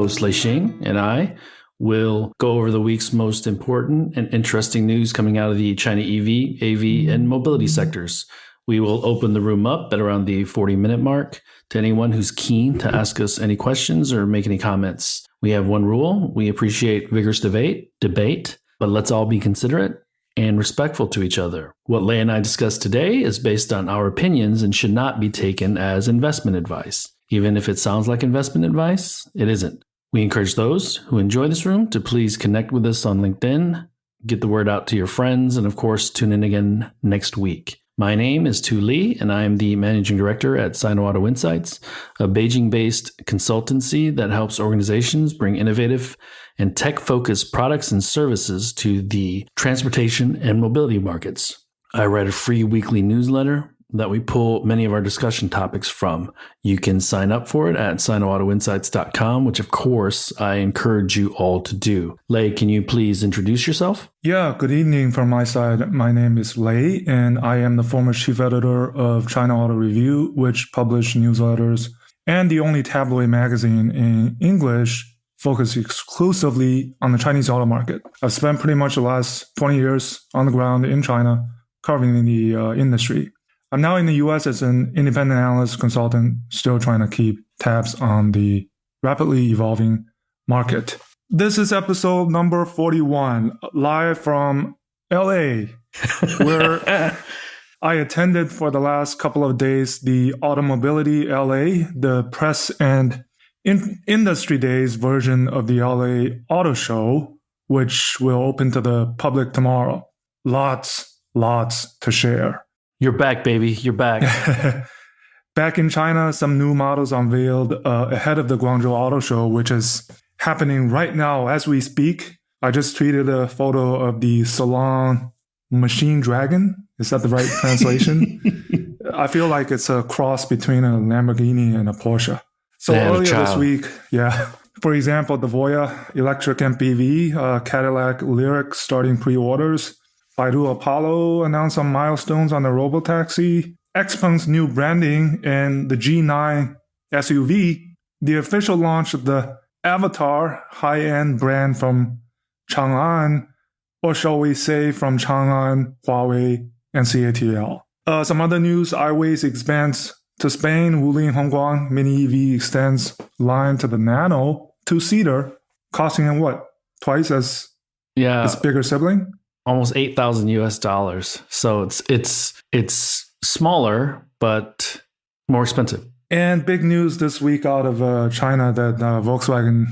co-host Lei Xing and I will go over the week's most important and interesting news coming out of the China EV, AV, and mobility sectors. We will open the room up at around the 40-minute mark to anyone who's keen to ask us any questions or make any comments. We have one rule. We appreciate vigorous debate, but let's all be considerate and respectful to each other. What Lei and I discussed today is based on our opinions and should not be taken as investment advice. Even if it sounds like investment advice, it isn't. We encourage those who enjoy this room to please connect with us on LinkedIn, get the word out to your friends, and of course, tune in again next week. My name is Tu Li, and I am the Managing Director at Sino Auto Insights, a Beijing-based consultancy that helps organizations bring innovative and tech-focused products and services to the transportation and mobility markets. I write a free weekly newsletter that we pull many of our discussion topics from. You can sign up for it at sinoautoinsights.com, which of course I encourage you all to do. Lei, can you please introduce yourself? Yeah, good evening from my side. My name is Lei, and I am the former chief editor of China Auto Review, which published newsletters and the only tabloid magazine in English focused exclusively on the Chinese auto market. I've spent pretty much the last 20 years on the ground in China covering the industry. I'm now in the U.S. as an independent analyst consultant, still trying to keep tabs on the rapidly evolving market. This is episode number 41, live from LA, where I attended for the last couple of days the Automobility LA, the press and industry days version of the LA Auto Show, which will open to the public tomorrow. Lots to share. You're back, baby. You're back. Back in China, some new models unveiled ahead of the Guangzhou Auto Show, which is happening right now as we speak. I just tweeted a photo of the Salon Machine Dragon. Is that the right translation? I feel like it's a cross between a Lamborghini and a Porsche. So earlier this week, for example, the Voya electric MPV, Cadillac Lyriq starting pre-orders. Baidu Apollo announced some milestones on the robotaxi, XPeng's new branding, and the G9 SUV, the official launch of the Avatar high-end brand from Chang'an, or shall we say from Chang'an, Huawei, and CATL. Some other news, iWays expands to Spain, Wuling Hongguang Mini EV extends line to the Nano, two-seater, costing what? Twice as its bigger sibling? Almost $8,000 US. So it's smaller, but more expensive. And big news this week out of China that Volkswagen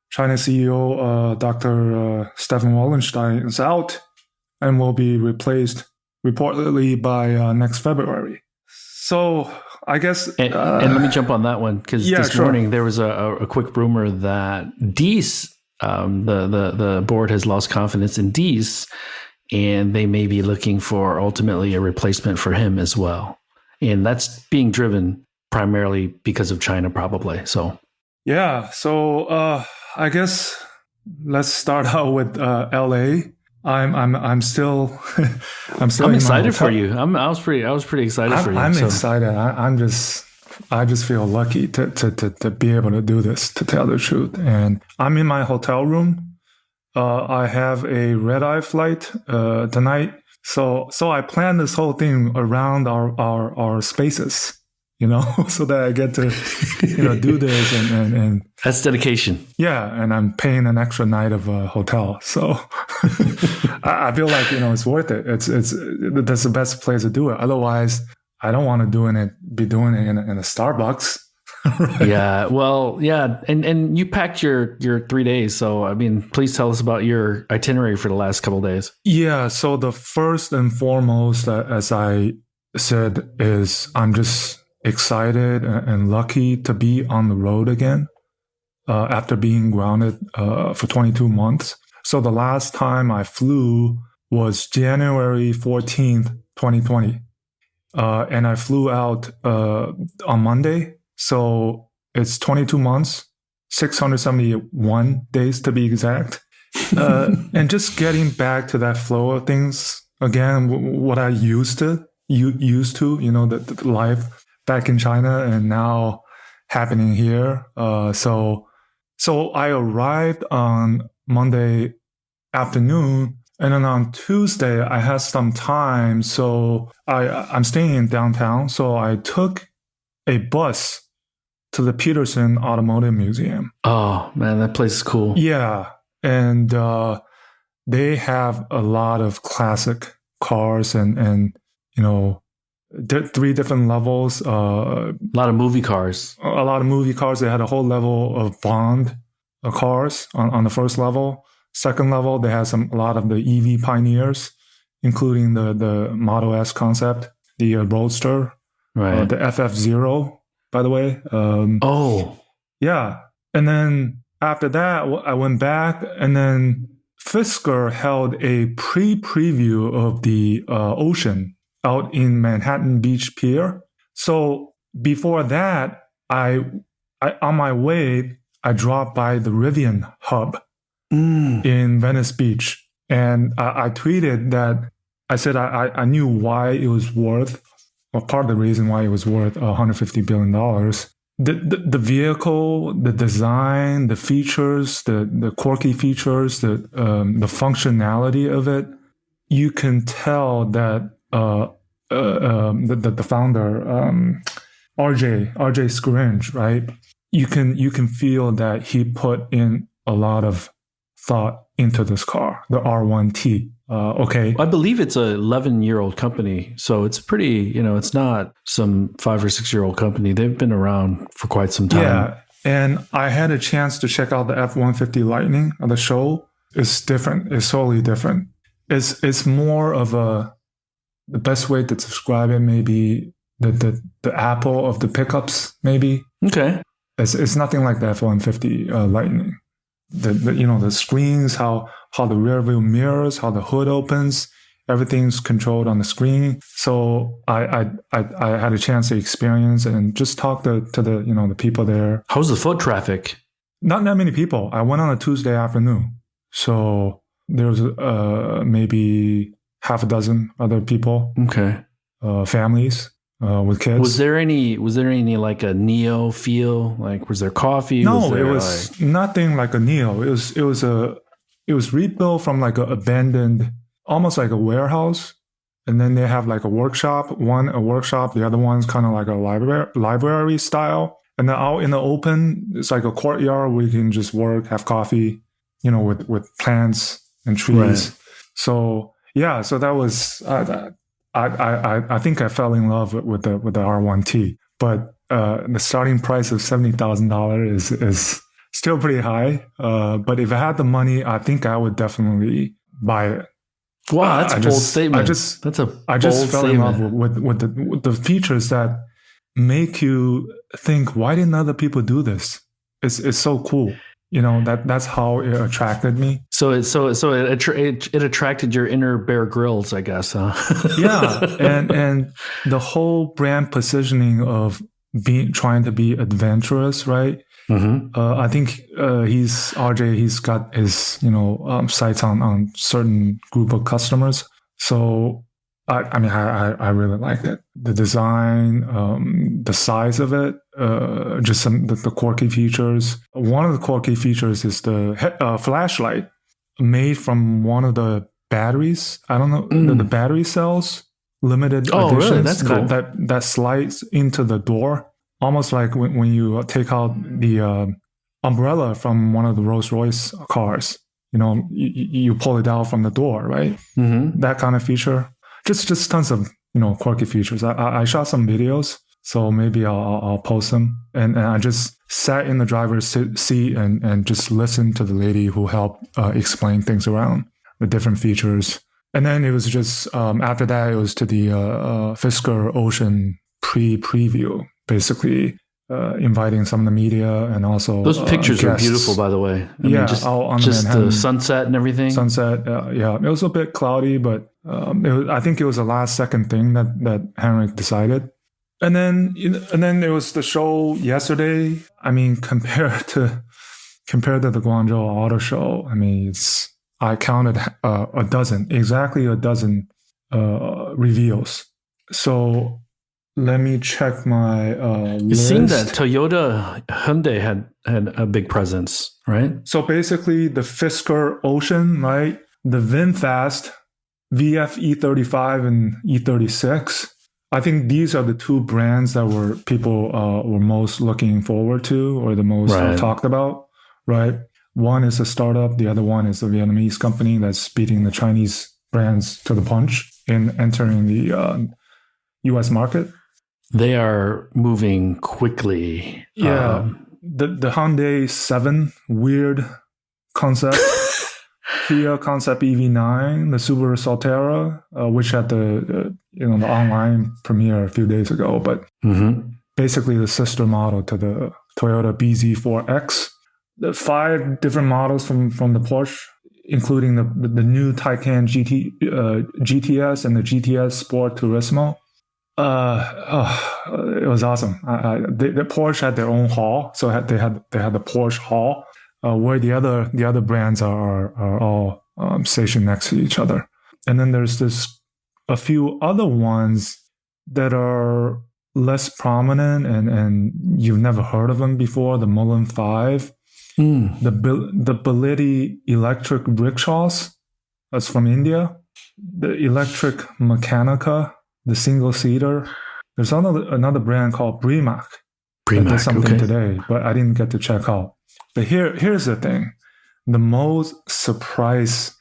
China CEO Dr. Stefan Wallenstein is out and will be replaced reportedly by next February. So I guess... And let me jump on that one, because this morning there was a quick rumor that Diess, the board has lost confidence in Diess, and they may be looking for ultimately a replacement for him as well. And that's being driven primarily because of China, probably. So, I guess let's start out with LA. I'm still I'm excited for you. I was pretty excited for you. I'm excited. I just feel lucky to be able to do this, to tell the truth. And I'm in my hotel room. I have a red-eye flight tonight, so I planned this whole thing around our spaces, so that I get to do this and that's dedication. Yeah, and I'm paying an extra night of a hotel, so I feel like it's worth it. It's that's the best place to do it. Otherwise, I don't want to be doing it in a Starbucks. Right. Yeah, well, yeah, and you packed your 3 days, so I mean, please tell us about your itinerary for the last couple of days. Yeah, so the first and foremost, as I said, is I'm just excited and lucky to be on the road again after being grounded for 22 months. So the last time I flew was January 14th, 2020, and I flew out on Monday. So it's 22 months, 671 days to be exact. And just getting back to that flow of things again, what I used to, the life back in China and now happening here. So So I arrived on Monday afternoon, and then on Tuesday I had some time. So I'm staying in downtown. So I took a bus to the Peterson Automotive Museum. Oh man, that place is cool. Yeah, and they have a lot of classic cars and three different levels. A lot of movie cars. A lot of movie cars. They had a whole level of Bond cars on the first level. Second level, they had a lot of the EV pioneers, including the Model S concept, the Roadster, Right. the FF0, by the way. Yeah. And then after that, I went back, and then Fisker held a preview of the Ocean out in Manhattan Beach Pier. So before that, I on my way, I dropped by the Rivian hub in Venice Beach, and I tweeted that I said I knew why it was worth, or part of the reason why it was worth $150 billion. The vehicle, the design, the features, the quirky features, the functionality of it, you can tell that the founder, RJ Scaringe, right? You can feel that he put in a lot of thought into this car, the R1T. Okay. I believe it's a 11-year-old company, so it's pretty, it's not some 5 or 6-year-old company. They've been around for quite some time. Yeah, and I had a chance to check out the F-150 Lightning at the show. It's different. It's totally different. It's more of the best way to describe it, maybe the Apple of the pickups, maybe. Okay. It's nothing like the F-150 Lightning. The screens, how the rear view mirrors, how the hood opens, everything's controlled on the screen. So I had a chance to experience and just talk to the people there. How's the foot traffic? Not that many people. I went on a Tuesday afternoon, so there was maybe half a dozen other people. Okay. Families with kids. Was there any like a Neo feel? Like, was there coffee? No, it was nothing like a Neo. It was rebuilt from like an abandoned, almost like a warehouse, and then they have like a workshop. One a workshop, the other one's kind of like a library style. And then out in the open, it's like a courtyard where you can just work, have coffee, with plants and trees. Right. So yeah, so that was I think I fell in love with the R1T, but the starting price of $70,000 is still pretty high. But if I had the money, I think I would definitely buy it. Wow, that's a bold statement. I just fell in love with the features that make you think, why didn't other people do this? It's so cool. That's how it attracted me. So it attracted your inner Bear Grylls, I guess, huh? Yeah, and the whole brand positioning of trying to be adventurous, right? Mm-hmm. I think he's got his sights on certain group of customers. So I really liked it. The design, the size of it, just the quirky features. One of the quirky features is the flashlight made from one of the batteries. I don't know, the battery cells, limited editions. Really? That's cool. That slides into the door, almost like when you take out the umbrella from one of the Rolls-Royce cars. You pull it out from the door, right? Mm-hmm. That kind of feature. Just tons of quirky features. I shot some videos, so maybe I'll post them. And I just sat in the driver's seat and just listened to the lady who helped explain things around the different features. And then it was just after that it was to the Fisker Ocean preview, basically inviting some of the media and also those pictures are guests. Beautiful, by the way. I mean, just Manhattan, the sunset and everything. Sunset, yeah, it was a bit cloudy, but I think it was a last second thing that Henrik decided. And then there was the show yesterday. I mean, compared to the Guangzhou Auto Show, I mean, I counted exactly a dozen reveals. So Let me check my It seemed that list. Toyota Hyundai had a big presence, right? So basically, the Fisker Ocean, right? The Vinfast VF E35 and E36. I think these are the two brands that people were most looking forward to or the most Right. talked about, right? One is a startup, the other one is a Vietnamese company that's beating the Chinese brands to the punch in entering the U.S. market. They are moving quickly. Yeah, the Hyundai 7, weird concept. Kia Concept EV9, the Subaru Solterra, which had the the online premiere a few days ago, but basically the sister model to the Toyota BZ4X. The 5 different models from the Porsche, including the new Taycan GTS and the GTS Sport Turismo. It was awesome. The Porsche had their own hall, so they had the Porsche hall, where the other brands are all stationed next to each other. And then there's a few other ones that are less prominent and you've never heard of them before. The Mullen 5, the Beliti electric rickshaws, that's from India. The electric Mechanica, the single seater. There's another brand called Premac. That did something today, but I didn't get to check out. But here's the thing: the most surprising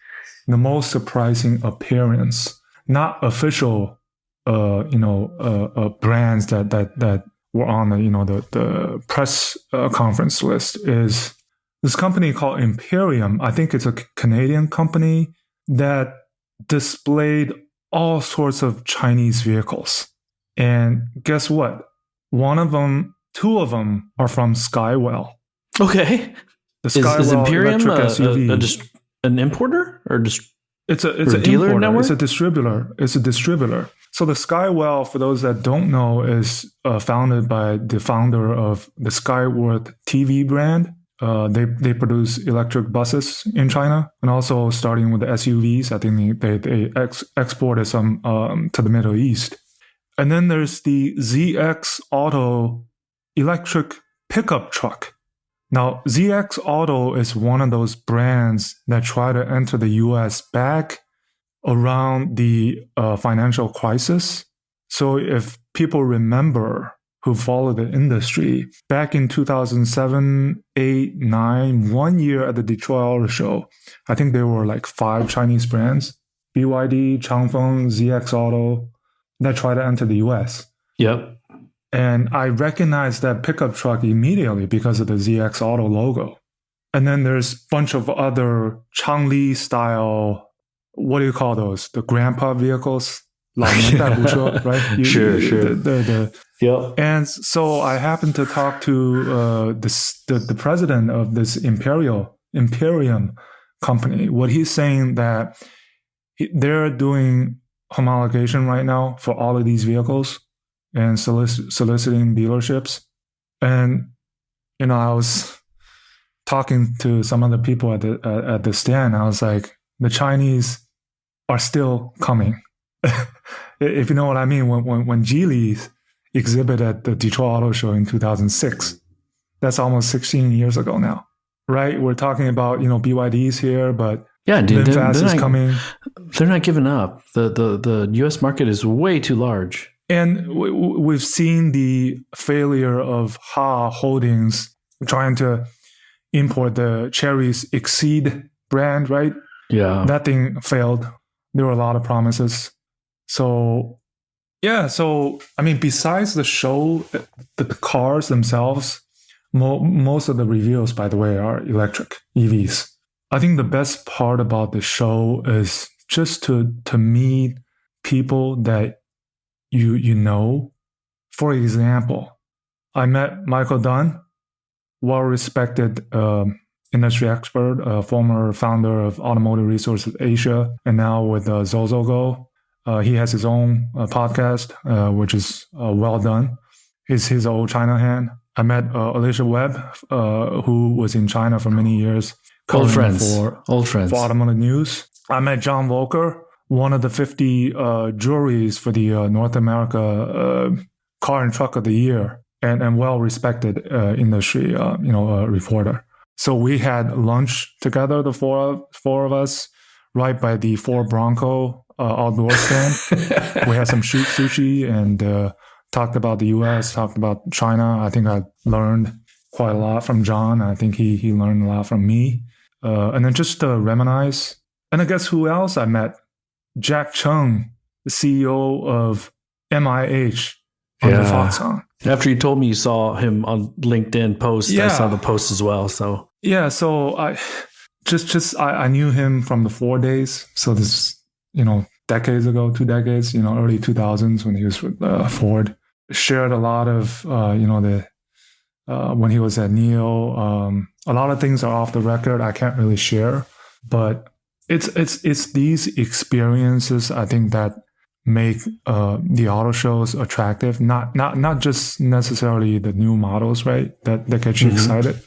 appearance, not official, brands that were on the press conference list, is this company called Imperium. I think it's a Canadian company that displayed all sorts of Chinese vehicles. And guess what? Two of them are from Skywell. Okay. The Skywell is Imperium electric SUV. an importer or just it's a dealer importer. network? It's a distributor. So the Skywell, for those that don't know, is founded by the founder of the Skyworth TV brand. They produce electric buses in China, and also starting with the SUVs. I think they exported some to the Middle East. And then there's the ZX Auto electric pickup truck. Now, ZX Auto is one of those brands that tried to enter the US back around the financial crisis. So if people remember who followed the industry, back in 2007, 8, 9, 1 year at the Detroit Auto Show, I think there were like 5 Chinese brands, BYD, Changfeng, ZX Auto, that tried to enter the US. Yep. And I recognized that pickup truck immediately because of the ZX Auto logo. And then there's a bunch of other Changli style, what do you call those? The grandpa vehicles? Right? Sure. Yep. And so I happened to talk to the president of this Imperium company. What he's saying that they're doing homologation right now for all of these vehicles and soliciting dealerships. And I was talking to some of the people at the stand. I was like, the Chinese are still coming. If you know what I mean, when Geely's exhibited at the Detroit Auto Show in 2006, that's almost 16 years ago now, right? We're talking about BYD's here, but yeah, dude, Vinfast is coming. They're not giving up. The U.S. market is way too large. And we've seen the failure of Ha Holdings trying to import the Chery's Exceed brand, right? Yeah. That thing failed. There were a lot of promises. So, yeah. So, I mean, besides the show, the cars themselves, most of the reveals, by the way, are electric EVs. I think the best part about the show is just to meet people that you know. For example, I met Michael Dunn, well-respected industry expert, former founder of Automotive Resources Asia, and now with ZozoGo. He has his own podcast, which is well done. He's an old China hand. I met Alicia Webb, who was in China for many years. Old friends. For Automotive News. I met John Volker, one of the 50 juries for the North America car and truck of the year and well-respected industry, reporter. So we had lunch together, the four of us, right by the Ford Bronco outdoor stand. We had some sushi and talked about the U.S., talked about China. I think I learned quite a lot from John. I think he learned a lot from me. And then just to reminisce. And I guess who else I met? Jack Chung, the CEO of MIH under Foxconn. After you told me you saw him on LinkedIn post, I saw the post as well. So so I knew him from the Ford days. So this, decades ago, 2 decades, early 2000s when he was with Ford. Shared a lot of, when he was at NIO. A lot of things are off the record. I can't really share, but it's these experiences I think that make the auto shows attractive. Not just necessarily the new models, right? That get you excited,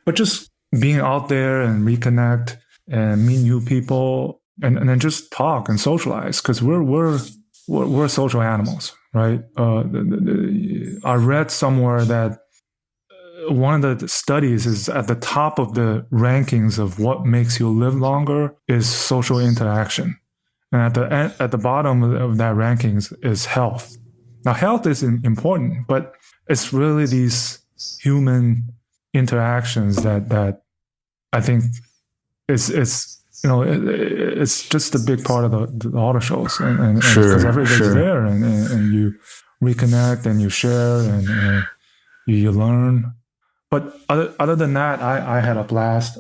but just being out there and reconnect and meet new people and then just talk and socialize because we're social animals, right? I read somewhere that one of the studies is at the top of the rankings of what makes you live longer is social interaction. And at the bottom of that rankings is health. Now, health is important, but it's really these human interactions that I think it's just a big part of the auto shows, and because everybody's there, and you reconnect and you share and you learn. But other than that, I had a blast.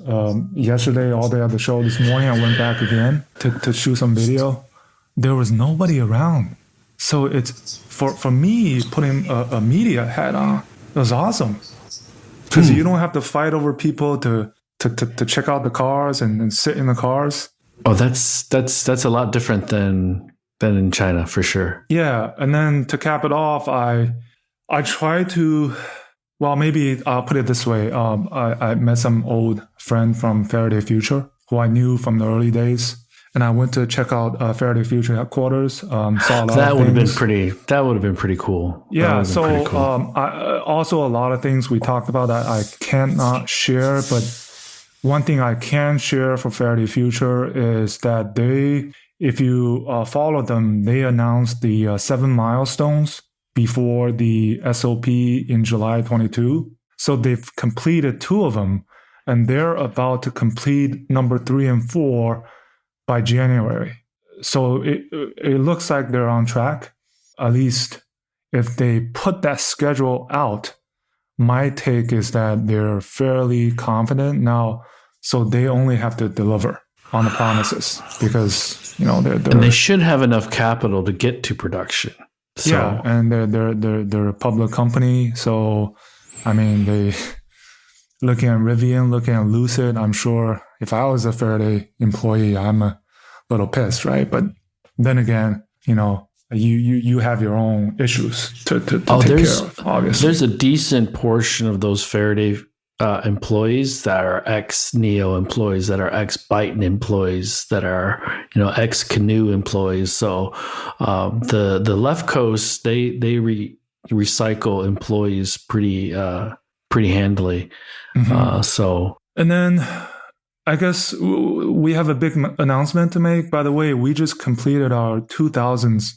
Yesterday, all day at the show. This morning, I went back again to shoot some video. There was nobody around. So it's, for me, putting a media hat on, it was awesome. Because you don't have to fight over people to check out the cars and sit in the cars. Oh, that's a lot different than in China, for sure. Yeah. And then to cap it off, I try to... Well, maybe I'll put it this way. I met some old friend from Faraday Future who I knew from the early days, and I went to check out Faraday Future headquarters. Saw a lot that of things. That would have been pretty cool. Yeah. So also a lot of things we talked about that I cannot share, but one thing I can share for Faraday Future is that if you follow them, they announced the 7 milestones before the SOP in July 22. So they've completed 2 of them, and they're about to complete number 3 and 4 by January. So it looks like they're on track. At least if they put that schedule out, my take is that they're fairly confident now. So they only have to deliver on the promises because, and they should have enough capital to get to production. So. Yeah, and they're a public company, so I mean they looking at Rivian, looking at Lucid. I'm sure if I was a Faraday employee, I'm a little pissed, right? But then again, you have your own issues to take care of. Obviously, there's a decent portion of those Faraday employees that are ex-NIO employees, that are ex-Baidu employees, that are ex-Canoe employees. So the left coast they recycle employees pretty handily. And then I guess we have a big announcement to make. By the way, we just completed our 2000th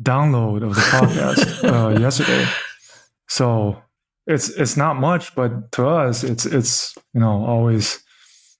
download of the podcast yesterday. So it's not much, but to us, it's always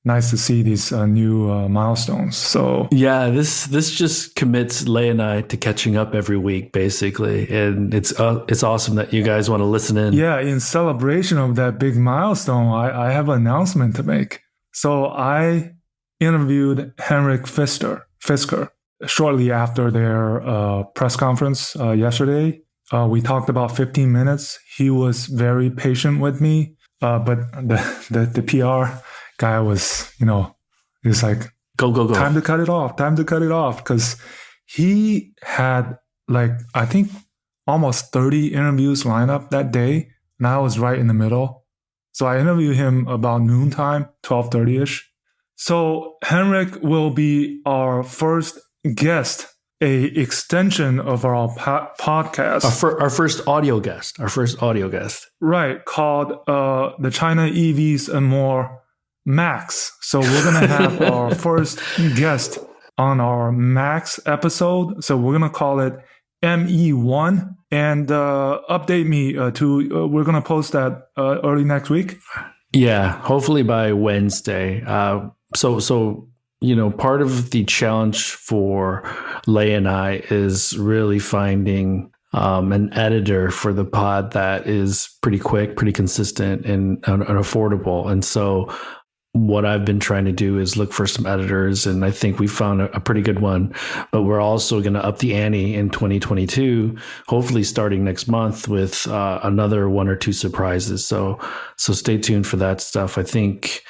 nice to see these new milestones. So yeah, this just commits Lei and I to catching up every week, basically, and it's awesome that you guys want to listen in. Yeah, in celebration of that big milestone, I have an announcement to make. So I interviewed Henrik Fisker shortly after their press conference yesterday. We talked about 15 minutes. He was very patient with me, but the PR guy was, he was like, go. Time to cut it off. Because he had I think almost 30 interviews lined up that day. And I was right in the middle. So I interviewed him about noontime, 12:30-ish. So Henrik will be our first guest a extension of our podcast. Our first audio guest. Right, called the China EVs More MAX. So we're going to have our first guest on our MAX episode. So we're going to call it ME1 and update me we're going to post that early next week. Yeah, hopefully by Wednesday. So part of the challenge for Lei and I is really finding an editor for the pod that is pretty quick, pretty consistent, and affordable. And so what I've been trying to do is look for some editors, and I think we found a pretty good one. But we're also going to up the ante in 2022, hopefully starting next month with another one or two surprises. So stay tuned for that stuff. I think,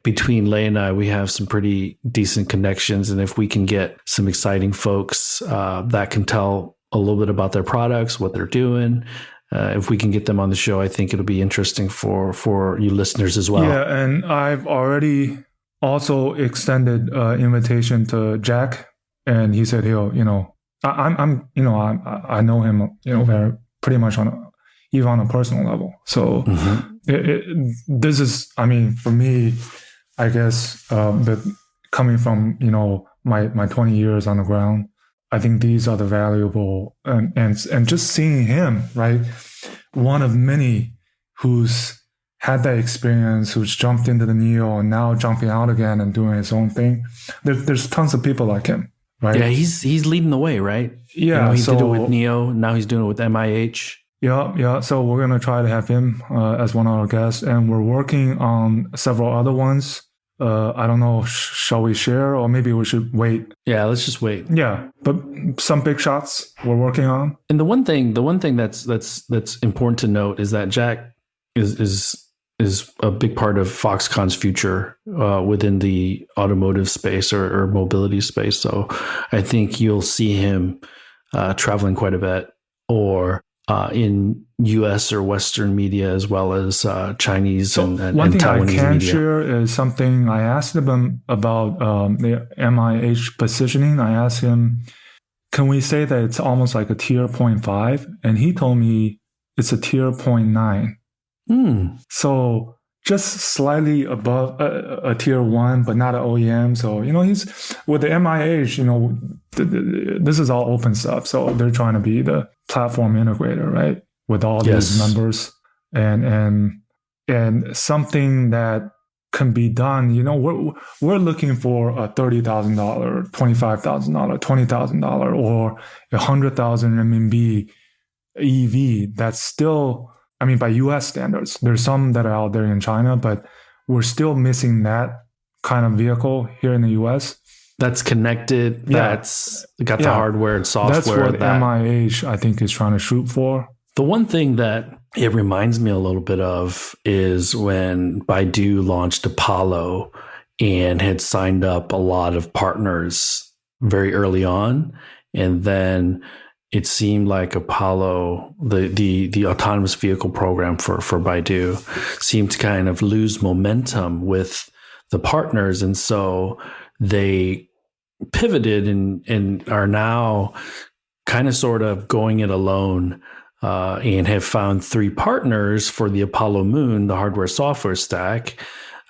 between Lei and I, we have some pretty decent connections. And if we can get some exciting folks that can tell a little bit about their products, what they're doing, if we can get them on the show, I think it'll be interesting for you listeners as well. Yeah, and I've already also extended invitation to Jack, and he said he'll, I know him, very pretty much even on a personal level. So this is, for me, I guess, coming from my 20 years on the ground, I think these are the valuable and just seeing him, right? One of many who's had that experience, who's jumped into the Neo and now jumping out again and doing his own thing. There's tons of people like him, right? Yeah, he's leading the way, right? Yeah, he did it with Neo. Now he's doing it with MIH. Yeah. So we're gonna try to have him as one of our guests, and we're working on several other ones. I don't know. Shall we share, or maybe we should wait? Yeah, let's just wait. Yeah, but some big shots we're working on. And the one thing that's important to note is that Jack is a big part of Foxconn's future within the automotive space or mobility space. So I think you'll see him traveling quite a bit, or in U.S. or Western media, as well as Chinese and Taiwanese media. One thing I can share is something I asked him about the MIH positioning. I asked him, can we say that it's almost like a tier 0.5? And he told me it's a tier 0.9. So just slightly above a tier 1, but not an OEM. So, he's with the MIH, this is all open stuff. So they're trying to be the platform integrator, right? With all these members and something that can be done. We're looking for a $30,000, $25,000, $20,000, or 100,000 RMB EV. That's still, by US standards. There's some that are out there in China, but we're still missing that kind of vehicle here in the US. That's connected. That's got the hardware and software. That's what MIH, I think, is trying to shoot for. The one thing that it reminds me a little bit of is when Baidu launched Apollo and had signed up a lot of partners very early on. And then it seemed like Apollo, the autonomous vehicle program for Baidu, seemed to kind of lose momentum with the partners. And so they pivoted and are now kind of sort of going it alone and have found 3 partners for the Apollo Moon, the hardware software stack,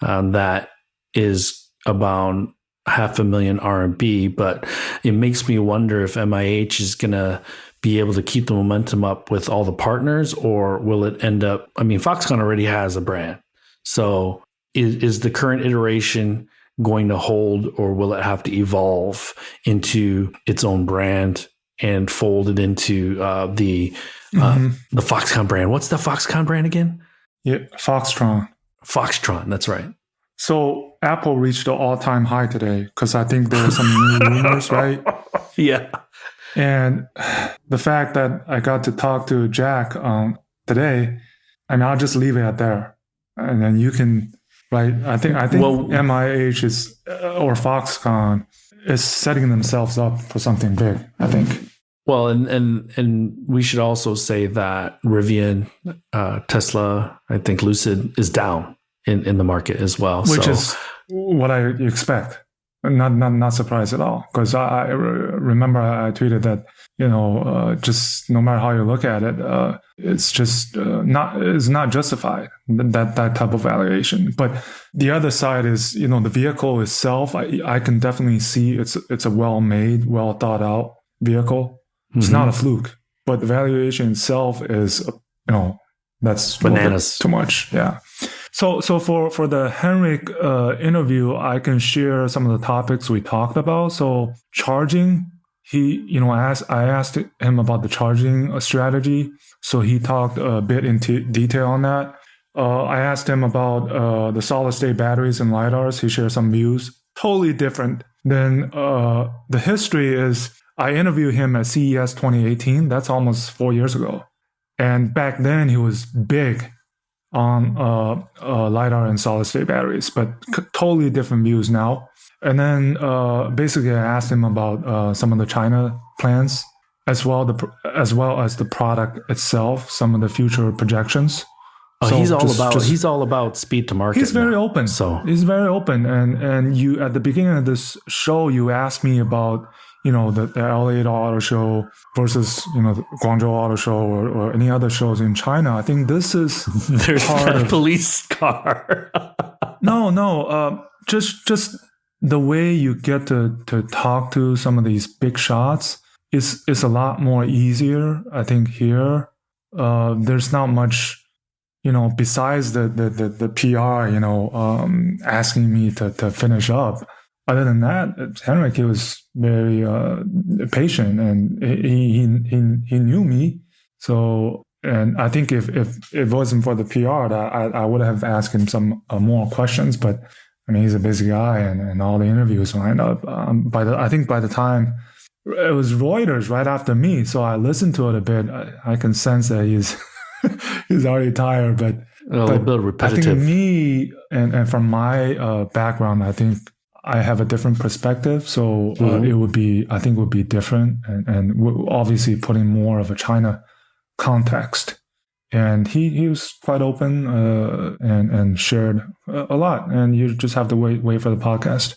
that is about 500,000 RMB. But it makes me wonder if MIH is going to be able to keep the momentum up with all the partners, or will it end up, Foxconn already has a brand. So is the current iteration going to hold, or will it have to evolve into its own brand and fold it into the Foxconn brand? What's the Foxconn brand again? Yeah, Foxtron. Foxtron, that's right. So Apple reached the all-time high today because I think there were some new rumors, right? Yeah. And the fact that I got to talk to Jack today, I'll just leave it at there, and then you can. Right, I think MIH is or Foxconn is setting themselves up for something big, I think. Well, and we should also say that Rivian, Tesla, I think Lucid is down in the market as well, which is what I expect. Not surprised at all, because I remember I tweeted that, just no matter how you look at it, it's just not justified, that type of valuation. But the other side is, the vehicle itself. I can definitely see it's a well made, well thought out vehicle. It's not a fluke, but the valuation itself is, that's bananas. Too much. Yeah. So for the Henrik interview, I can share some of the topics we talked about. So charging, I asked him about the charging strategy. So he talked a bit into detail on that. I asked him about the solid state batteries and LiDARs. He shared some views, totally different. Then the history is, I interviewed him at CES 2018. That's almost 4 years ago. And back then he was big on LiDAR and solid state batteries, but totally different views now. And then basically I asked him about some of the China plans, as well as the product itself, some of the future projections. So he's all about speed to market. He's very open. So he's very open. And you, at the beginning of this show, you asked me about, the LA Auto Show versus, the Guangzhou Auto Show or any other shows in China. I think this is there's part of police car. No. Just the way you get to talk to some of these big shots is a lot more easier. I think here, there's not much, besides the PR, asking me to finish up. Other than that, Henrik, he was very patient, and he knew me. So, and I think if it wasn't for the PR, I would have asked him some more questions. But I mean, he's a busy guy, and all the interviews lined up. I think by the time it was Reuters right after me, so I listened to it a bit. I can sense that he's he's already tired, but a little bit repetitive. I think me and from my background, I think I have a different perspective, so it would be different, and obviously putting more of a China context. And he was quite open and shared a lot. And you just have to wait for the podcast.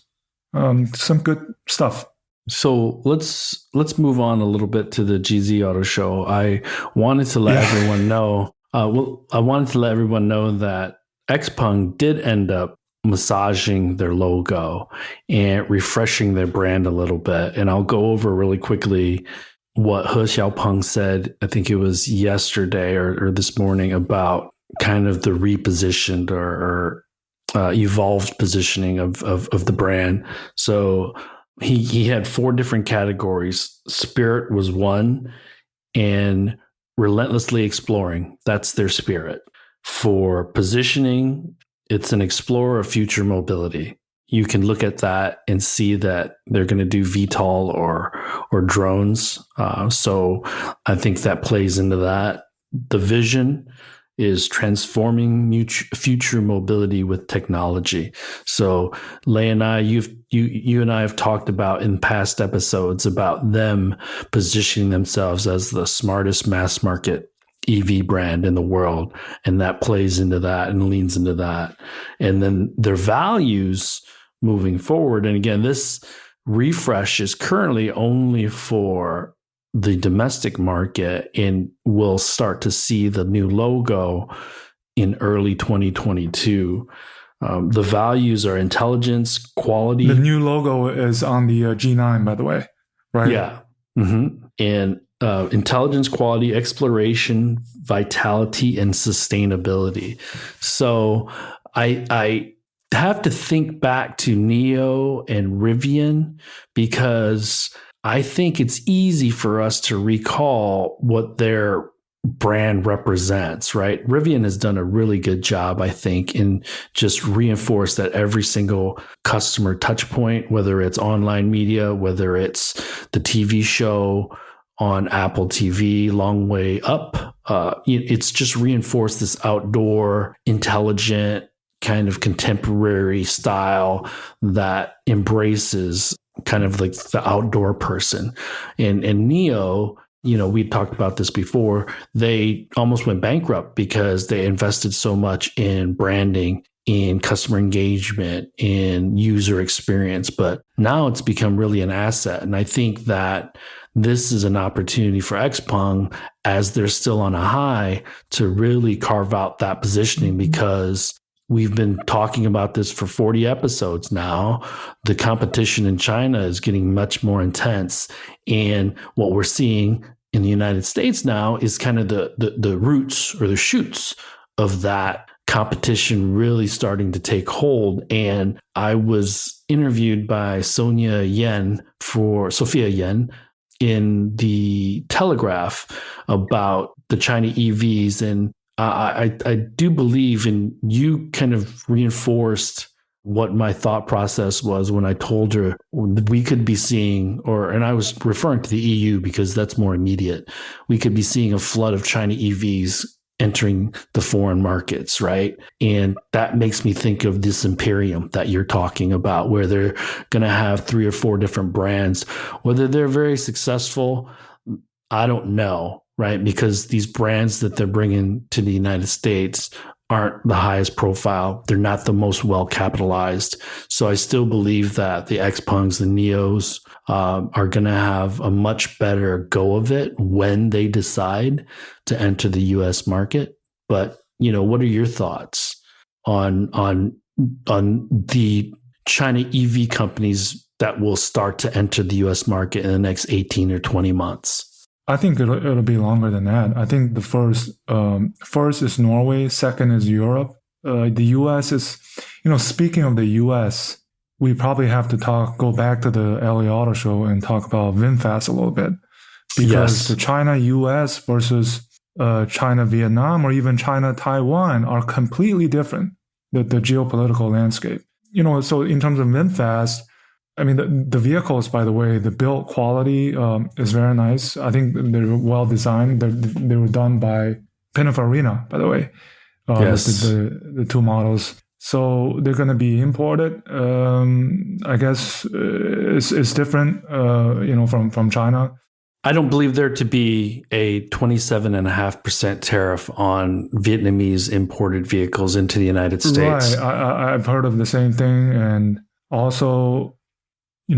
Some good stuff. So let's move on a little bit to the GZ Auto Show. I wanted to let everyone know. I wanted to let everyone know that XPeng did end up massaging their logo and refreshing their brand a little bit. And I'll go over really quickly what He Xiaopeng said, I think it was yesterday or this morning, about kind of the repositioned or evolved positioning of the brand. So he had 4 different categories. Spirit was one, and relentlessly exploring. That's their spirit. For positioning, it's an explorer of future mobility. You can look at that and see that they're going to do VTOL or drones. So I think that plays into that. The vision is transforming future mobility with technology. So Lei and I, you and I have talked about in past episodes about them positioning themselves as the smartest mass market EV brand in the world. And that plays into that and leans into that. And then their values moving forward. And again, this refresh is currently only for the domestic market, and we'll start to see the new logo in early 2022. The values are intelligence, quality. The new logo is on the G9, by the way, right? Yeah. Mm-hmm. And intelligence, quality, exploration, vitality, and sustainability. So I have to think back to NIO and Rivian, because I think it's easy for us to recall what their brand represents, right? Rivian has done a really good job, I think, in just reinforce that every single customer touch point, whether it's online media, whether it's the TV show on Apple TV, Long Way Up, it's just reinforced this outdoor, intelligent, kind of contemporary style that embraces kind of like the outdoor person. And NIO, we talked about this before, they almost went bankrupt because they invested so much in branding in customer engagement, in user experience, but now it's become really an asset. And I think that this is an opportunity for XPeng, as they're still on a high, to really carve out that positioning, because we've been talking about this for 40 episodes now. The competition in China is getting much more intense. And what we're seeing in the United States now is kind of the roots or the shoots of that competition really starting to take hold. And I was interviewed by Sophia Yen in the Telegraph about the China EVs. And I do believe, and you kind of reinforced what my thought process was when I told her we could be seeing, and I was referring to the EU because that's more immediate, we could be seeing a flood of China EVs entering the foreign markets, right? And that makes me think of this imperium that you're talking about, where they're going to have 3 or 4 different brands. Whether they're very successful, I don't know, right? Because these brands that they're bringing to the United States aren't the highest profile. They're not the most well capitalized. So I still believe that the XPengs, the Neos, are going to have a much better go of it when they decide to enter the U.S. market. But, what are your thoughts on the China EV companies that will start to enter the U.S. market in the next 18 or 20 months? I think it'll be longer than that. I think the first is Norway, second is Europe. The U.S. is, speaking of the U.S., we probably have to go back to the LA Auto Show and talk about Vinfast a little bit, because the China U.S. versus China Vietnam, or even China Taiwan, are completely different. The geopolitical landscape, So in terms of Vinfast, I mean, the vehicles, by the way, the build quality is very nice. I think they're well designed. They were done by Pininfarina, by the way. Yes. The 2 models. So they're going to be imported. I guess it's different, from China. I don't believe there to be a 27.5% tariff on Vietnamese imported vehicles into the United States. Right. I've heard of the same thing. And also, the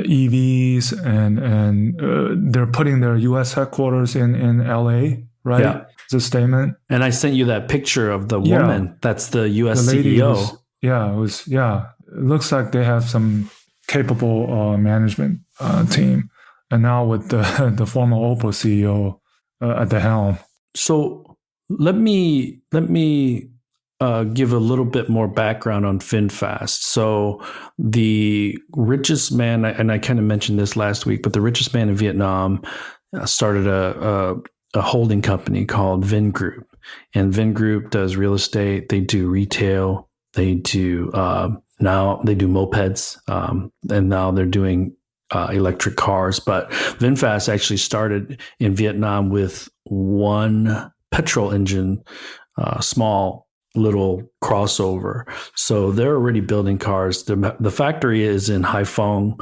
EVs and they're putting their U.S. headquarters in L.A., right? Yeah. It's a statement. And I sent you that picture of the woman. Yeah. That's the U.S. CEO. It looks like they have some capable management team. And now with the former Opel CEO at the helm. So let me give a little bit more background on Vinfast. So the richest man, and I kind of mentioned this last week, but the richest man in Vietnam started a holding company called Vingroup. And Vingroup does real estate. They do retail. They do now they do mopeds, and now they're doing electric cars. But Vinfast actually started in Vietnam with one petrol engine, small little crossover. So they're already building cars. The factory is in Haiphong,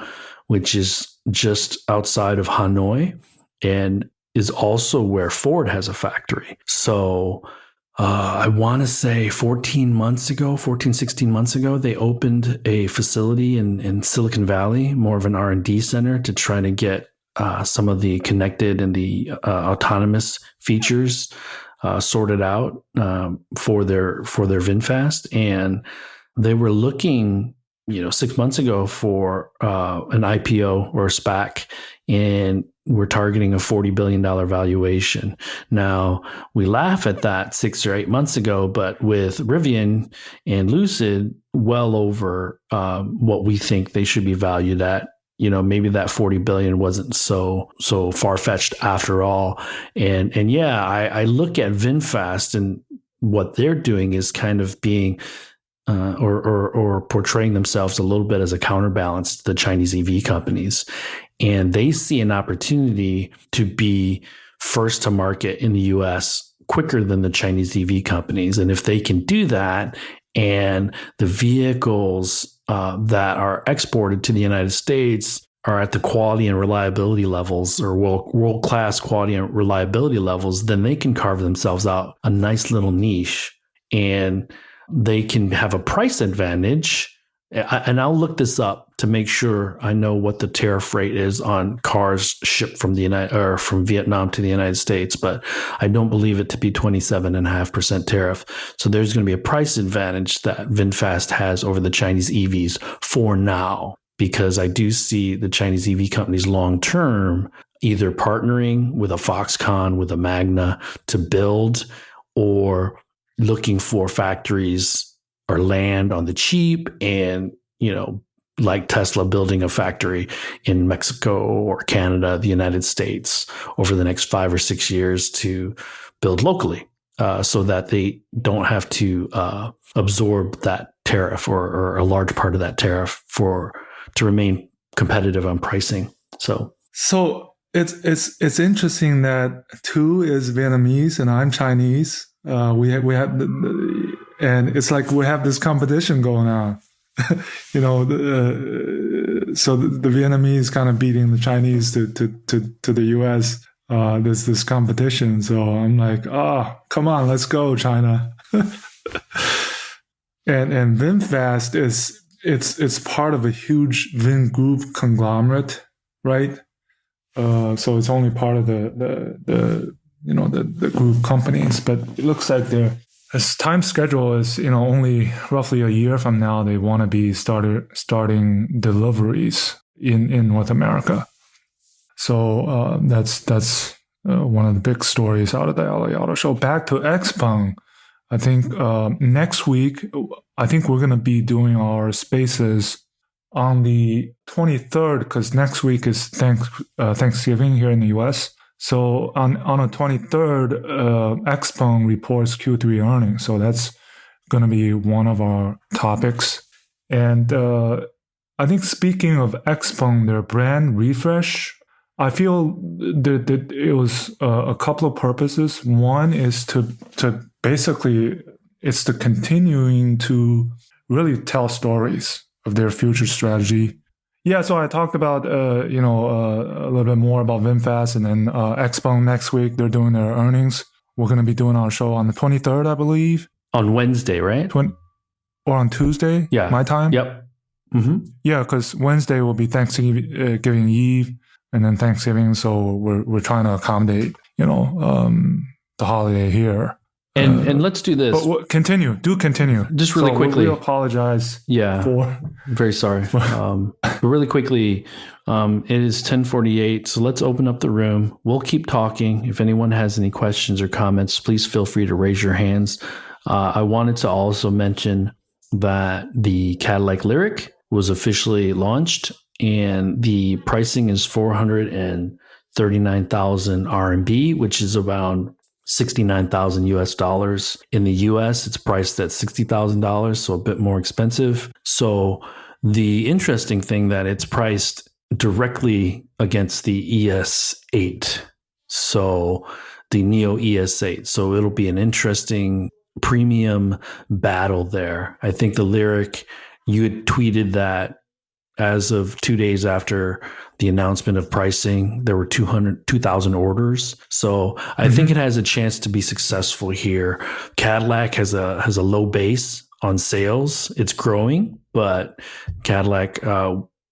which is just outside of Hanoi, and is also where Ford has a factory. So I want to say 16 months ago, they opened a facility in Silicon Valley, more of an R&D center, to try to get some of the connected and the autonomous features sorted out for their Vinfast. And they were looking, 6 months ago for an IPO or a SPAC, and we're targeting a $40 billion valuation. Now, we laugh at that 6 or 8 months ago, but with Rivian and Lucid well over what we think they should be valued at, maybe that 40 billion wasn't so far-fetched after all. And I look at Vinfast, and what they're doing is kind of being or portraying themselves a little bit as a counterbalance to the Chinese EV companies. And they see an opportunity to be first to market in the US quicker than the Chinese EV companies. And if they can do that, and the vehicles that are exported to the United States are at the quality and reliability levels, or world-class quality and reliability levels, then they can carve themselves out a nice little niche and they can have a price advantage. And I'll look this up to make sure I know what the tariff rate is on cars shipped from from Vietnam to the United States, but I don't believe it to be 27.5% tariff. So there's going to be a price advantage that VinFast has over the Chinese EVs for now, because I do see the Chinese EV companies long term either partnering with a Foxconn, with a Magna to build, or looking for factories or land on the cheap, and, like Tesla building a factory in Mexico or Canada, the United States, over the next 5 or 6 years to build locally, so that they don't have to absorb that tariff or a large part of that tariff to remain competitive on pricing. So it's interesting that Tu is Vietnamese and I'm Chinese. We have and it's like we have this competition going on. So the Vietnamese kind of beating the Chinese to the US. There's this competition. So I'm like, come on, let's go, China. and VinFast it's part of a huge Vin Group conglomerate, right? So it's only part of the group companies, but it looks like their time schedule is, only roughly a year from now, they want to be starting deliveries in North America. So that's one of the big stories out of the LA Auto Show. Back to XPeng, I think next week, I think we're going to be doing our spaces on the 23rd, because next week is Thanksgiving here in the US. So on the 23rd, XPeng reports Q3 earnings. So that's going to be one of our topics. And I think speaking of XPeng, their brand refresh, I feel that it was a couple of purposes. One is to basically, it's the continuing to really tell stories of their future strategy. Yeah, so I talked about, a little bit more about VinFast, and then XPeng next week, they're doing their earnings. We're going to be doing our show on the 23rd, I believe. On Wednesday, right? Or on Tuesday? Yeah. My time? Yep. Mm-hmm. Yeah, because Wednesday will be Thanksgiving Eve, and then Thanksgiving, so we're trying to accommodate, the holiday here. And let's do this. But continue. Just really quickly. We apologize. Yeah. Very sorry. But really quickly, it is 10:48. So let's open up the room. We'll keep talking. If anyone has any questions or comments, please feel free to raise your hands. I wanted to also mention that the Cadillac Lyriq was officially launched, and the pricing is 439,000 RMB, which is around $69,000 US dollars. In the US, it's priced at $60,000, so a bit more expensive. So the interesting thing that it's priced directly against the ES8, so the Neo ES8. So it'll be an interesting premium battle there. I think the Lyriq, you had tweeted that as of 2 days after the announcement of pricing, there were 2,000 orders. So I think it has a chance to be successful here. Cadillac has a low base on sales. It's growing, but Cadillac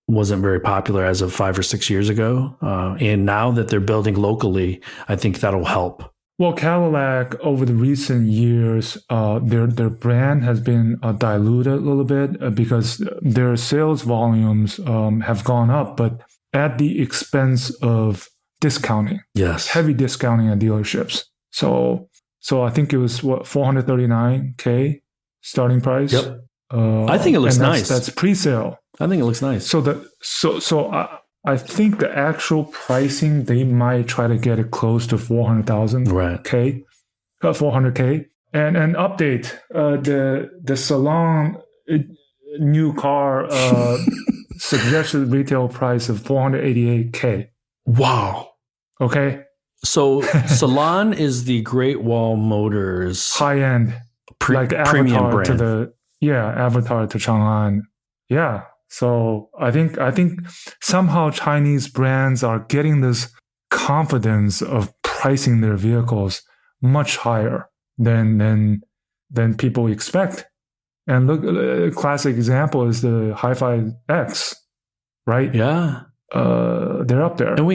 wasn't very popular as of 5 or 6 years ago. And now that they're building locally, I think that'll help. Well, Cadillac over the recent years, their brand has been diluted a little bit because their sales volumes have gone up, but at the expense of discounting. Yes, heavy discounting at dealerships. So I think it was 439K starting price. Yep. I think it looks nice. That's pre-sale. I think it looks nice. I think the actual pricing, they might try to get it close to 400,000 right. 400K. And an update, the Salon new car suggested retail price of 488K. Wow. Okay. So Salon is the Great Wall Motors high end, like premium Avatar brand. Avatar to Chang'an. Yeah. So I think somehow Chinese brands are getting this confidence of pricing their vehicles much higher than than people expect. And look, a classic example is the Hi-Fi X, right? Yeah. They're up there. And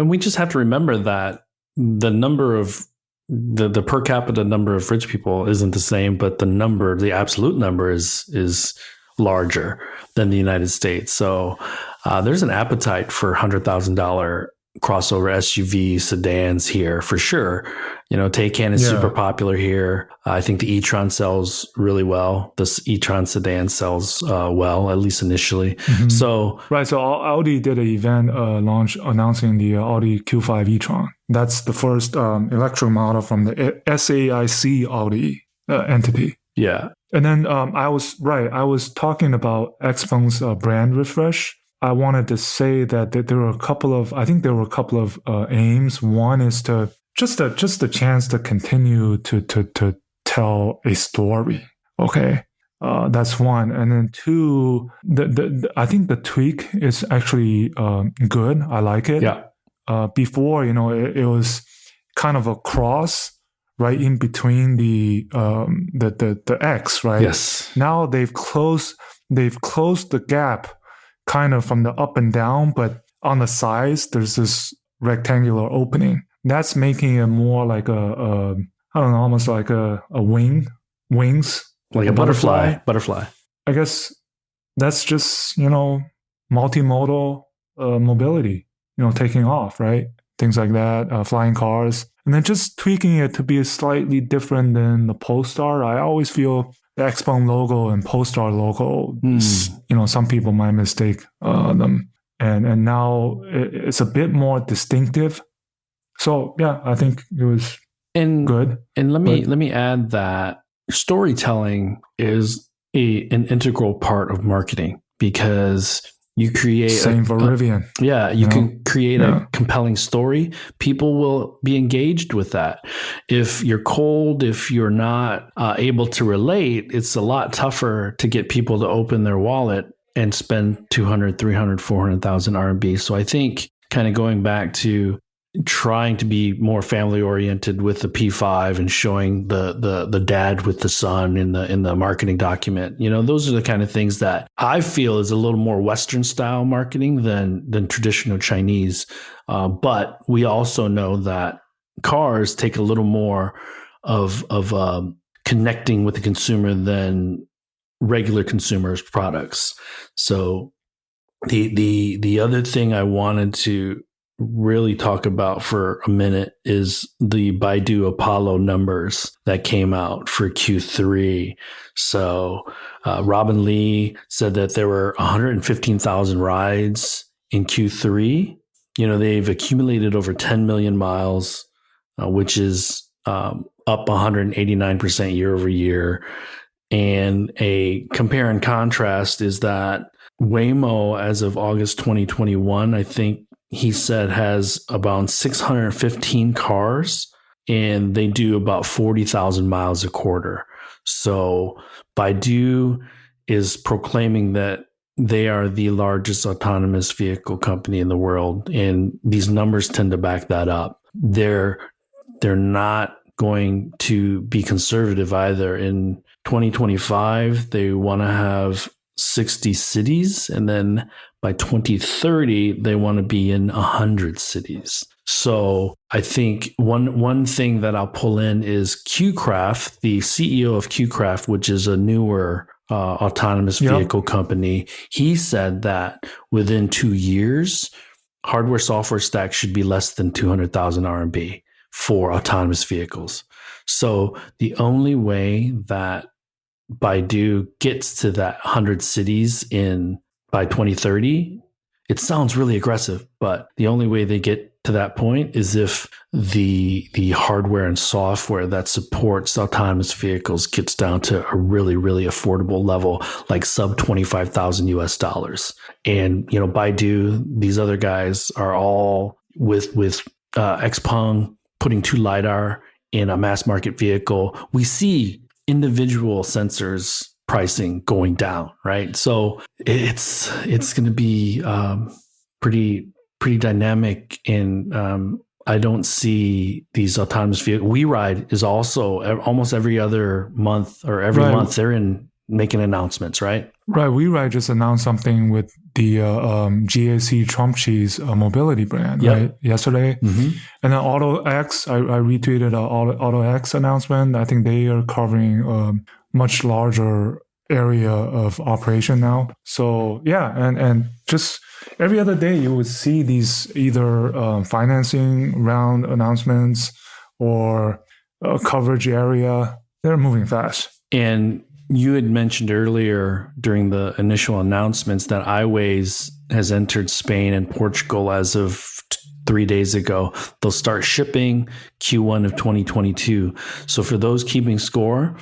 we just have to remember that the number of the per capita number of rich people isn't the same, but the absolute number is larger than the United States. So there's an appetite for $100,000 crossover SUV sedans here for sure. Taycan is super popular here. I think the e-tron sells really well. This e-tron sedan sells well, at least initially. Mm-hmm. So Audi did an event launch announcing the Audi Q5 e-tron. That's the first electric model from the SAIC Audi entity. Yeah. And then I was talking about XPeng's brand refresh. I wanted to say that there were a couple of aims. One is to just a chance to continue to tell a story. Okay. That's one. And then two, I think the tweak is actually good. I like it. Yeah. Before, it was kind of a cross right in between the X, right? Yes. Now they've closed the gap kind of from the up and down, but on the sides there's this rectangular opening. That's making it more like almost like a wings, like a butterfly. I guess that's just multimodal mobility. Taking off, right? Things like that, flying cars, and then just tweaking it to be slightly different than the Polestar. I always feel the XPeng logo and Polestar logo, some people might mistake them. And now it's a bit more distinctive. So yeah, I think it was good. And let me add that storytelling is an integral part of marketing, because you create same for Rivian. You can create a compelling story. People will be engaged with that. If you're cold, if you're not able to relate, it's a lot tougher to get people to open their wallet and spend 200, 300, 400,000 RMB. So I think kind of going back to trying to be more family oriented with the P5 and showing the dad with the son in the marketing document. Those are the kind of things that I feel is a little more Western style marketing than traditional Chinese. But we also know that cars take a little more of connecting with the consumer than regular consumers' products. So the other thing I wanted to really talk about for a minute is the Baidu Apollo numbers that came out for Q3. So Robin Lee said that there were 115,000 rides in Q3. They've accumulated over 10 million miles, which is up 189% year over year. And a compare and contrast is that Waymo, as of August 2021, I think he said has about 615 cars, and they do about 40,000 miles a quarter. So Baidu is proclaiming that they are the largest autonomous vehicle company in the world, and these numbers tend to back that up. They're not going to be conservative either. In 2025, they want to have 60 cities, and then by 2030, they want to be in 100 cities. So I think one thing that I'll pull in is QCraft, the CEO of QCraft, which is a newer autonomous vehicle company. He said that within 2 years, hardware software stack should be less than 200,000 RMB for autonomous vehicles. So the only way that Baidu gets to that 100 cities by 2030, it sounds really aggressive, but the only way they get to that point is if the hardware and software that supports autonomous vehicles gets down to a really, really affordable level, like sub $25,000. And, Baidu, these other guys are all with XPeng putting 2 LiDAR in a mass market vehicle. We see individual sensors pricing going down, right? So it's going to be pretty dynamic, and I don't see these autonomous vehicles. WeRide is also almost every other month or every month they're making announcements, right? Right. WeRide just announced something with the GAC Trumpchi's mobility brand, right? Yesterday. Mm-hmm. And then AutoX, I retweeted an AutoX announcement. I think they are covering a much larger area of operation now. So yeah, and just every other day you would see these either financing round announcements or coverage area. They're moving fast. And you had mentioned earlier during the initial announcements that iWays has entered Spain and Portugal as of 3 days ago. They'll start shipping Q1 of 2022. So for those keeping score,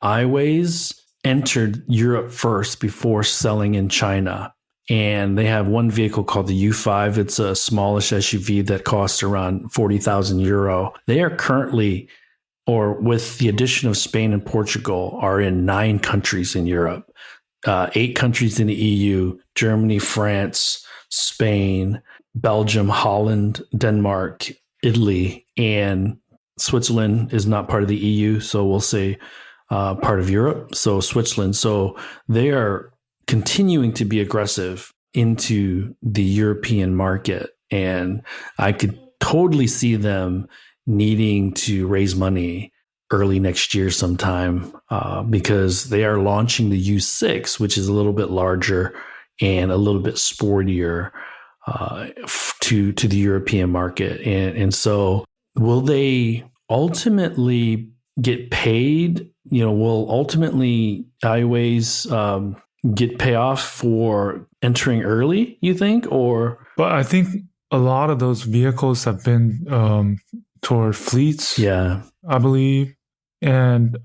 iWays entered Europe first before selling in China. And they have one vehicle called the U5. It's a smallish SUV that costs around 40,000 euro. They are currently, or with the addition of Spain and Portugal, are in 9 countries in Europe, 8 countries in the EU, Germany, France, Spain, Belgium, Holland, Denmark, Italy, and Switzerland is not part of the EU. So we'll say part of Europe. So Switzerland. So they are continuing to be aggressive into the European market. And I could totally see them needing to raise money early next year sometime because they are launching the U6, which is a little bit larger and a little bit sportier to the European market. And so will they ultimately get paid? Will ultimately iWays get payoff for entering early, you think? But I think a lot of those vehicles have been toward fleets, I believe. And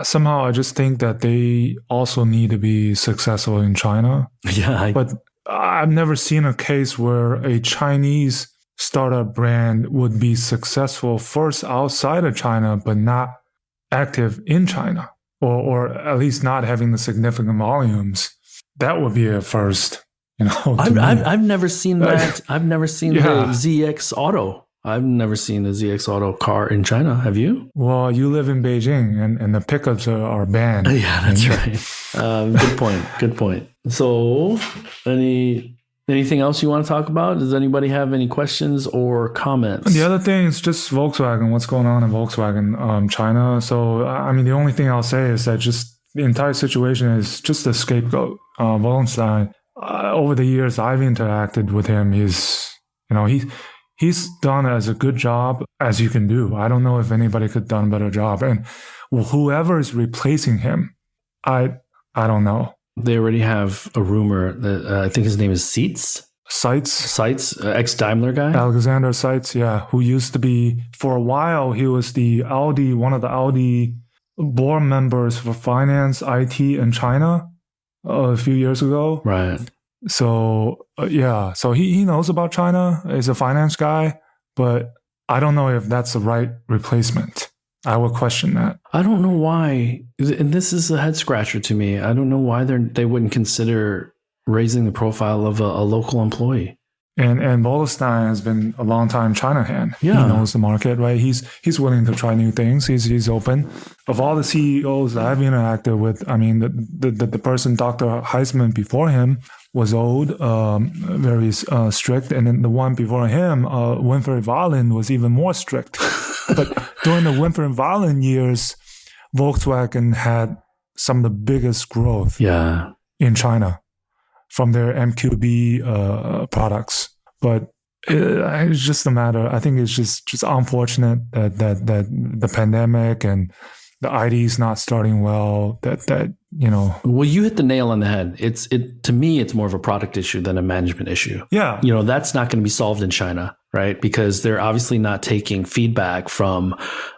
somehow I just think that they also need to be successful in China. But I've never seen a case where a Chinese startup brand would be successful first outside of China, but not active in China, or at least not having the significant volumes. That would be a first. I've never seen that. I've never seen the ZX Auto. I've never seen the ZX Auto car in China. Have you? Well, you live in Beijing, and the pickups are banned. Yeah, that's right. Good point. So, anything else you want to talk about? Does anybody have any questions or comments? The other thing is just Volkswagen. What's going on in Volkswagen, China? So, the only thing I'll say is that just the entire situation is just a scapegoat. Wallenstein, over the years I've interacted with him, he's done as a good job as you can do. I don't know if anybody could have done a better job. And whoever is replacing him, I don't know. They already have a rumor that I think his name is Seitz, ex-Daimler guy. Alexander Seitz, who used to be, for a while, he was one of the Audi board members for finance, IT in China a few years ago. Right. So, so he knows about China. He's a finance guy, but I don't know if that's the right replacement. I would question that. I don't know why, and this is a head scratcher to me. I don't know why they wouldn't consider raising the profile of a local employee. And Wallenstein has been a long time China hand. Yeah. He knows the market, right? He's willing to try new things. He's open. Of all the CEOs that I've interacted with, the person, Dr. Heisman, before him was old, very strict, and then the one before him, Winfried Wahlen, was even more strict. But during the Winfried Wahlen years, Volkswagen had some of the biggest growth in China from their MQB products. But it's just a matter. I think it's just unfortunate that the pandemic and the ID is not starting well. Well, you hit the nail on the head. To me, it's more of a product issue than a management issue. Yeah. That's not going to be solved in China, right? Because they're obviously not taking feedback from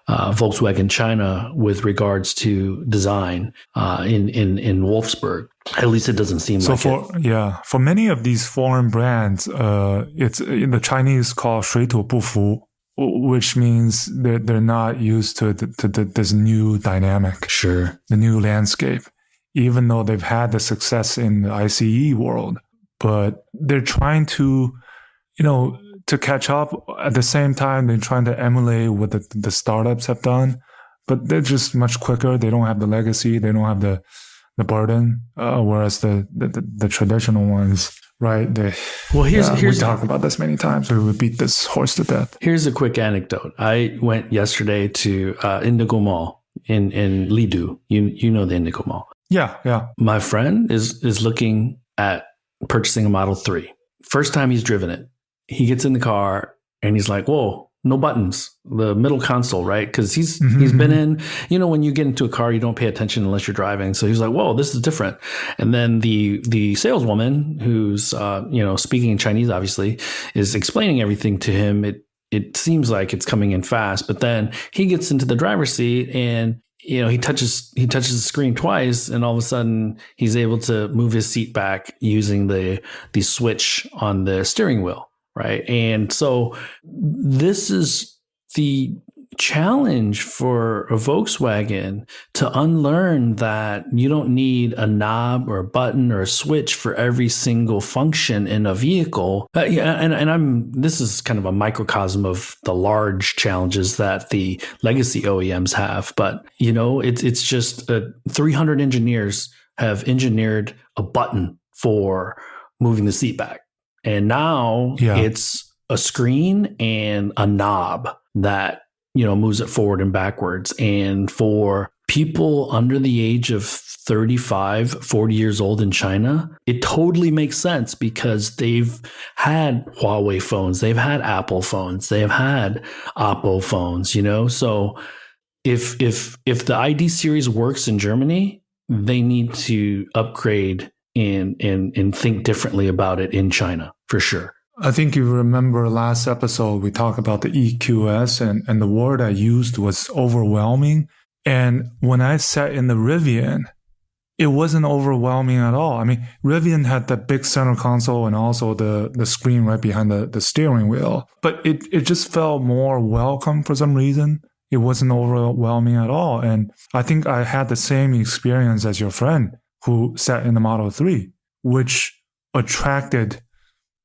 Volkswagen China with regards to design in Wolfsburg. At least it doesn't seem like it. For many of these foreign brands, it's in the Chinese called 水土不服, which means they're not used to this new dynamic, the new landscape, even though they've had the success in the ICE world. But they're trying to to catch up. At the same time, they're trying to emulate what the startups have done, but they're just much quicker. They don't have the legacy. They don't have the burden. Whereas the traditional ones, right? We talked about this many times. We beat this horse to death. Here's a quick anecdote. I went yesterday to Indigo Mall in Lidu. You know the Indigo Mall. Yeah. My friend is looking at purchasing a Model 3. First time he's driven it. He gets in the car and he's like, whoa, no buttons, the middle console, right? Because he's been in, when you get into a car, you don't pay attention unless you're driving. So he's like, whoa, this is different. And then the saleswoman who's, speaking in Chinese, obviously, is explaining everything to him. It seems like it's coming in fast, but then he gets into the driver's seat and he touches the screen twice, and all of a sudden he's able to move his seat back using the switch on the steering wheel, right? And so this is the challenge for a Volkswagen to unlearn that you don't need a knob or a button or a switch for every single function in a vehicle. This is kind of a microcosm of the large challenges that the legacy OEMs have. But, it's just 300 engineers have engineered a button for moving the seat back. And now it's a screen and a knob that moves it forward and backwards. And for people under the age of 35, 40 years old in China, it totally makes sense because they've had Huawei phones, they've had Apple phones, they've had Oppo phones, So if the ID series works in Germany, they need to upgrade and think differently about it in China, for sure. I think you remember last episode, we talked about the EQS and the word I used was overwhelming. And when I sat in the Rivian, it wasn't overwhelming at all. I mean, Rivian had the big center console and also the screen right behind the steering wheel, but it just felt more welcome for some reason. It wasn't overwhelming at all. And I think I had the same experience as your friend who sat in the Model 3, which attracted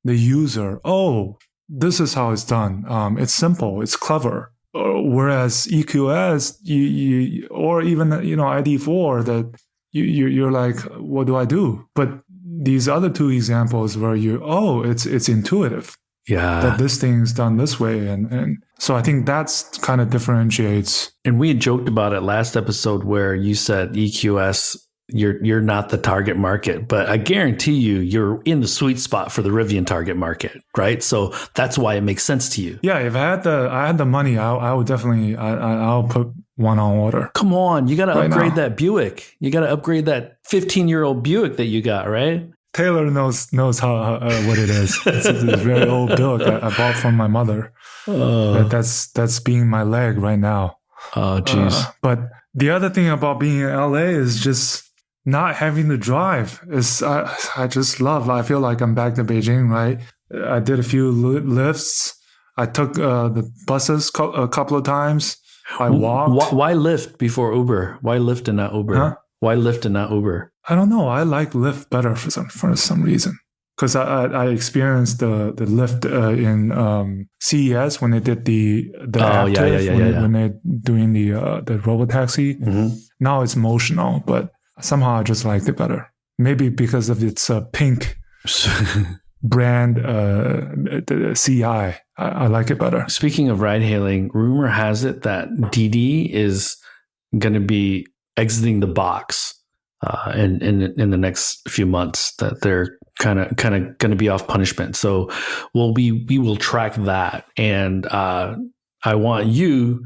the user. Oh, this is how it's done. It's simple. It's clever. Whereas EQS, you or even ID4, that you're like, what do I do? But these other two examples where it's intuitive. Yeah, that this thing's done this way, and so I think that's kind of differentiates. And we had joked about it last episode where you said EQS. You're not the target market, but I guarantee you're in the sweet spot for the Rivian target market, right? So that's why it makes sense to you. Yeah, if I had the money, I would definitely I'll put one on order. Come on, you got to upgrade that Buick. You got to upgrade that 15-year-old Buick that you got, right? Taylor knows how what it is. It's a very old Buick I bought from my mother. That's being my leg right now. Oh, geez. But the other thing about being in LA is just not having to drive. I just love. I feel like I'm back to Beijing, right? I did a few lifts. I took the buses a couple of times. I walked. Why Lyft before Uber? Why Lyft and not Uber? Huh? Why Lyft and not Uber? I don't know. I like Lyft better for some reason. Because I experienced the Lyft in CES when they did the when they're doing the robotaxi. Mm-hmm. Now it's motional, but somehow I just liked it better. Maybe because of its pink brand, the CI. I like it better. Speaking of ride hailing, rumor has it that Didi is going to be exiting the box in the next few months. That they're kind of going to be off punishment. So we will track that, and I want you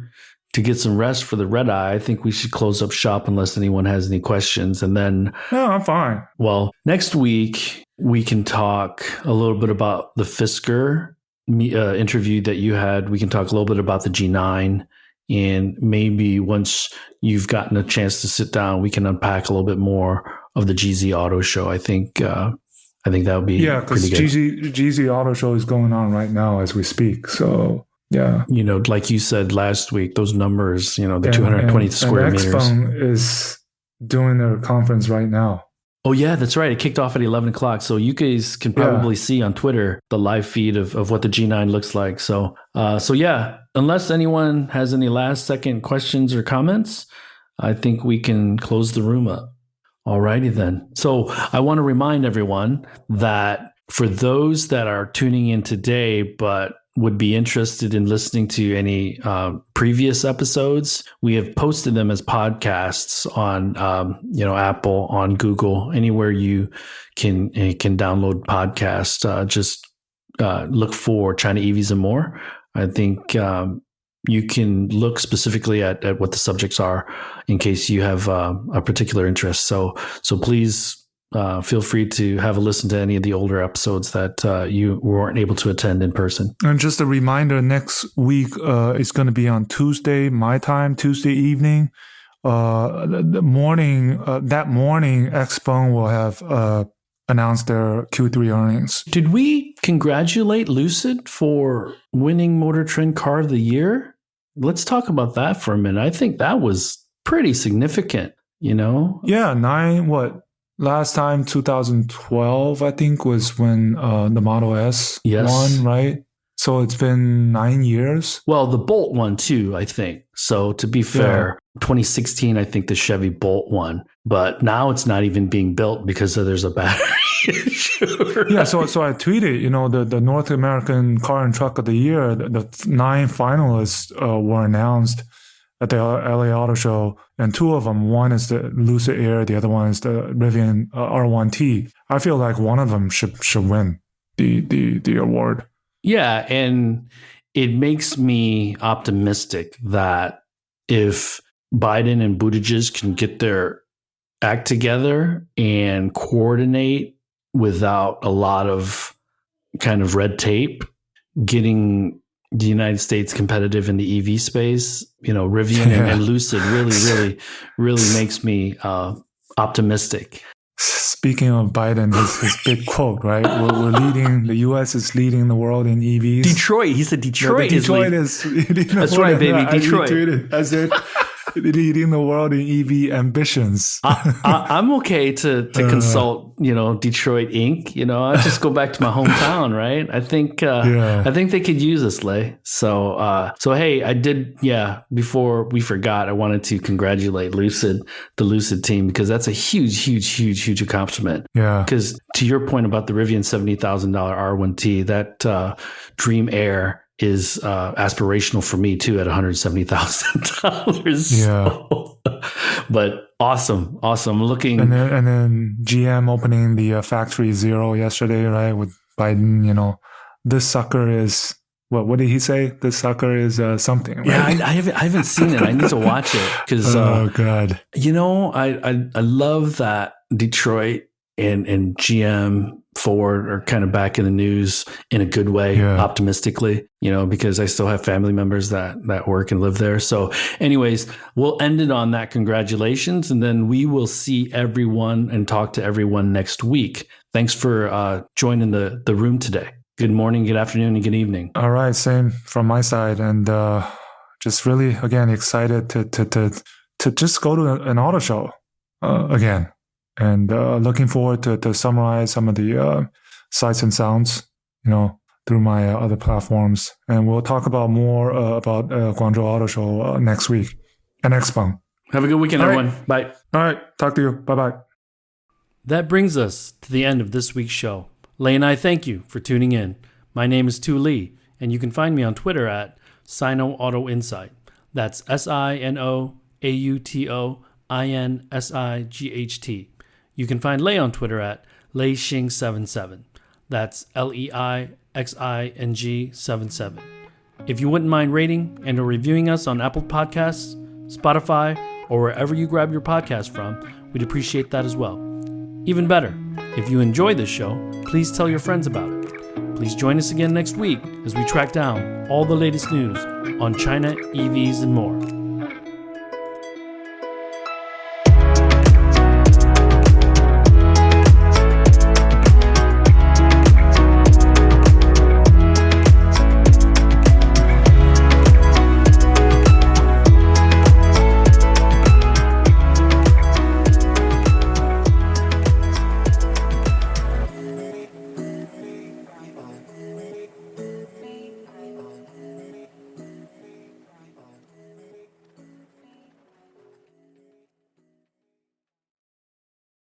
to get some rest for the red eye. I think we should close up shop unless anyone has any questions. And then... No, I'm fine. Well, next week, we can talk a little bit about the Fisker interview that you had. We can talk a little bit about the G9. And maybe once you've gotten a chance to sit down, we can unpack a little bit more of the GZ Auto Show. I think that would be because GZ Auto Show is going on right now as we speak. So... Yeah. Like you said last week, those numbers, the 220 square meters. XPeng is doing their conference right now. Oh, yeah, that's right. It kicked off at 11 o'clock. So you guys can probably see on Twitter the live feed of what the G9 looks like. So yeah, unless anyone has any last second questions or comments, I think we can close the room up. Alrighty then. So I want to remind everyone that for those that are tuning in today, but would be interested in listening to any previous episodes, we have posted them as podcasts on, Apple, on Google, anywhere you can download podcasts. Just look for China EVs and More. I think you can look specifically at what the subjects are in case you have a particular interest. So please feel free to have a listen to any of the older episodes that you weren't able to attend in person. And just a reminder, next week it's going to be on Tuesday, my time, Tuesday evening. That morning, XPeng will have announced their Q3 earnings. Did we congratulate Lucid for winning Motor Trend Car of the Year? Let's talk about that for a minute. I think that was pretty significant, Yeah, last time, 2012, I think, was when the Model S won, right? So it's been 9 years. Well, the Bolt won too, I think. So to be fair, 2016, I think the Chevy Bolt won. But now it's not even being built because there's a battery issue. Right? Yeah, so I tweeted, the North American Car and Truck of the Year, the 9 finalists were announced at the LA Auto Show, and 2 of them, one is the Lucid Air, the other one is the Rivian R1T. I feel like one of them should win the award. Yeah, and it makes me optimistic that if Biden and Buttigieg can get their act together and coordinate without a lot of kind of red tape, getting the United States competitive in the EV space, Rivian and Lucid really makes me optimistic. Speaking of Biden, his big quote, right? We're leading. The U.S. is leading the world in EVs. Detroit. He said Detroit. Detroit is leading the That's world. right, baby. Detroit. I said leading the world in EV ambitions. I'm okay to consult, Detroit Inc. I just go back to my hometown, right? I think they could use us, Lay. So hey, I did. Yeah. Before we forgot, I wanted to congratulate the Lucid team, because that's a huge accomplishment. Yeah. Because to your point about the Rivian $70,000 R1T, that Dream Air is aspirational for me too at $170,000. Yeah. So, but awesome. Looking and then GM opening the Factory Zero yesterday, right? With Biden, this sucker is what did he say? This sucker is something. Right? Yeah, I haven't seen it. I need to watch it because oh god, I love that Detroit and GM, Ford are kind of back in the news in a good way, optimistically, because I still have family members that work and live there. So anyways, we'll end it on that. Congratulations. And then we will see everyone and talk to everyone next week. Thanks for joining the room today. Good morning, good afternoon, and good evening. All right. Same from my side. And just really, again, excited to just go to an auto show again. And looking forward to summarize some of the sights and sounds, through my other platforms. And we'll talk about more about Guangzhou Auto Show next week and XPeng. Have a good weekend, everyone. Bye. All right. Talk to you. Bye-bye. That brings us to the end of this week's show. Lei and I thank you for tuning in. My name is Tu Lee, and you can find me on Twitter at Sino Auto Insight. That's SinoAutoInsight. You can find Lei on Twitter at LeiXing77. That's LEIXING77. If you wouldn't mind rating and or reviewing us on Apple Podcasts, Spotify, or wherever you grab your podcast from, we'd appreciate that as well. Even better, if you enjoy this show, please tell your friends about it. Please join us again next week as we track down all the latest news on China EVs and more.